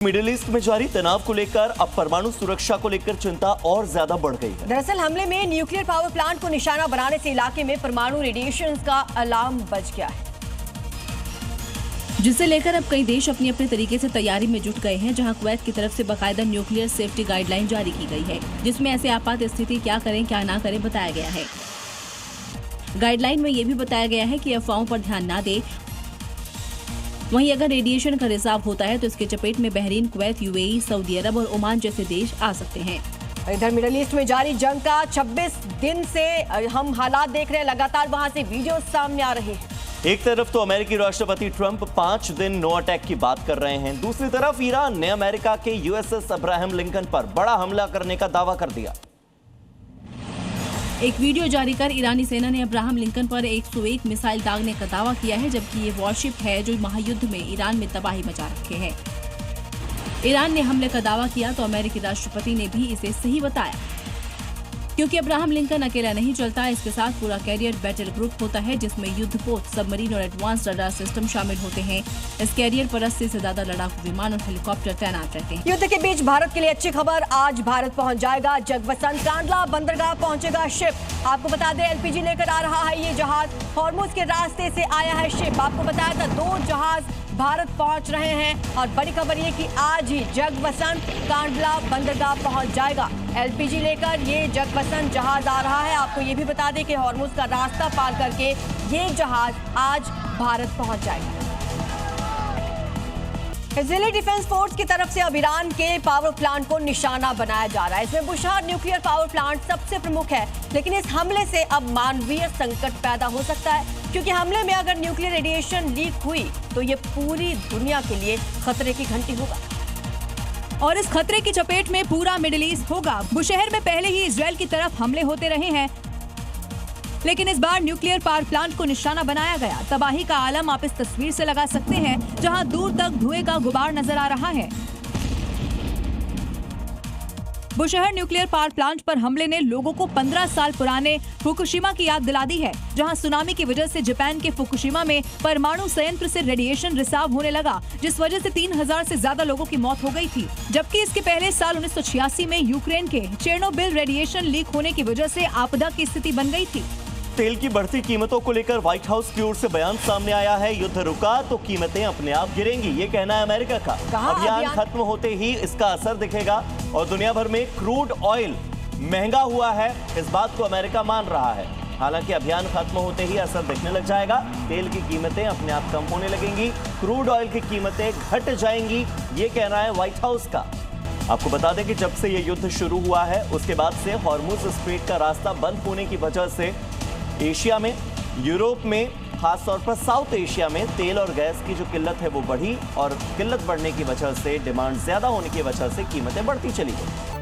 Middle east में जारी तनाव को लेकर अब परमाणु सुरक्षा को लेकर चिंता और ज्यादा बढ़ गई है। दरअसल हमले में न्यूक्लियर पावर प्लांट को निशाना बनाने से इलाके में परमाणु रेडिएशन का अलार्म बज गया है, जिसे लेकर अब कई देश अपनी अपने तरीके से तैयारी में जुट गए हैं। जहां कुवैत की तरफ से बाकायदा न्यूक्लियर सेफ्टी गाइडलाइन जारी की गई है, जिसमें ऐसे आपात स्थिति क्या करें क्या ना करें बताया गया है। गाइडलाइन में ये भी बताया गया है कि अफवाहों पर ध्यान न दे। वहीं अगर रेडिएशन का रिसाव होता है तो इसके चपेट में बहरीन, कुवैत, यूएई, सऊदी अरब और ओमान जैसे देश आ सकते हैं। इधर मिडिल ईस्ट में जारी जंग का 26 दिन से हम हालात देख रहे हैं, लगातार वहां से वीडियो सामने आ रहे हैं। एक तरफ तो अमेरिकी राष्ट्रपति ट्रंप 5 दिन नो अटैक की बात कर रहे हैं, दूसरी तरफ ईरान ने अमेरिका के यूएसएस अब्राहम लिंकन पर बड़ा हमला करने का दावा कर दिया। एक वीडियो जारी कर ईरानी सेना ने अब्राहम लिंकन पर 101 मिसाइल दागने का दावा किया है, जबकि ये वॉरशिप है जो महायुद्ध में ईरान में तबाही मचा रखे हैं। ईरान ने हमले का दावा किया तो अमेरिकी राष्ट्रपति ने भी इसे सही बताया, क्योंकि अब्राहम लिंकन अकेला नहीं चलता। इसके साथ पूरा कैरियर बैटल ग्रुप होता है, जिसमें युद्धपोत, सबमरीन और एडवांस रडार सिस्टम शामिल होते हैं। इस कैरियर पर 80 से ज्यादा लड़ाकू विमान और हेलीकॉप्टर तैनात रहते हैं। युद्ध के बीच भारत के लिए अच्छी खबर, आज भारत पहुंच जाएगा जगबसंत कांडला बंदरगाह पहुंचेगा शिप। आपको बता दें एलपीजी लेकर आ रहा है ये जहाज, हॉर्मुज के रास्ते से आया है शिप। आपको बताया था 2 जहाज भारत पहुंच रहे हैं और बड़ी खबर ये कि आज ही जगबसंत कांडला बंदरगाह पहुंच जाएगा एलपीजी लेकर। ये जगबसंत जहाज आ रहा है। आपको ये भी बता दें कि हॉर्मुज का रास्ता पार करके ये जहाज आज भारत पहुंच जाएगा। इजरायली डिफेंस फोर्स की तरफ से अब ईरान के पावर प्लांट को निशाना बनाया जा रहा है। इसमें बुशहर न्यूक्लियर पावर प्लांट सबसे प्रमुख है, लेकिन इस हमले से अब मानवीय संकट पैदा हो सकता है, क्योंकि हमले में अगर न्यूक्लियर रेडिएशन लीक हुई तो ये पूरी दुनिया के लिए खतरे की घंटी होगा और इस खतरे की चपेट में पूरा मिडिल ईस्ट होगा। बुशहर में पहले ही इजरायल की तरफ हमले होते रहे हैं, लेकिन इस बार न्यूक्लियर पावर प्लांट को निशाना बनाया गया। तबाही का आलम आप इस तस्वीर से लगा सकते हैं, जहां दूर तक धुएं का गुबार नजर आ रहा है। बुशहर न्यूक्लियर पावर प्लांट पर हमले ने लोगों को 15 साल पुराने फुकुशिमा की याद दिला दी है, जहां सुनामी की वजह से जापान के फुकुशिमा में परमाणु संयंत्र से रेडिएशन रिसाव होने लगा, जिस वजह से 3000 से ज्यादा लोगों की मौत हो गई थी। जबकि इसके पहले साल 1986 में यूक्रेन के चेर्नोबिल रेडिएशन लीक होने की वजह से आपदा की स्थिति बन गई थी। तेल की बढ़ती कीमतों को लेकर व्हाइट हाउस की ओर से बयान सामने आया है। युद्ध रुका तो कीमतें अपने आप गिरेंगी, ये कहना है अमेरिका का। अभियान खत्म होते ही इसका असर दिखेगा और दुनिया भर में क्रूड ऑयल महंगा हुआ है, इस बात को अमेरिका मान रहा है। हालांकि अभियान खत्म होते ही असर दिखने लग जाएगा, तेल की कीमतें अपने आप कम होने लगेंगी, क्रूड ऑयल की कीमतें घट जाएंगी, ये कहना है व्हाइट हाउस का। आपको बता दें कि जब से ये युद्ध शुरू हुआ है उसके बाद से हॉर्मुज स्ट्रेट का रास्ता बंद होने की वजह से एशिया में, यूरोप में, खासतौर पर साउथ एशिया में तेल और गैस की जो किल्लत है वो बढ़ी और किल्लत बढ़ने की वजह से, डिमांड ज्यादा होने की वजह से कीमतें बढ़ती चली गई।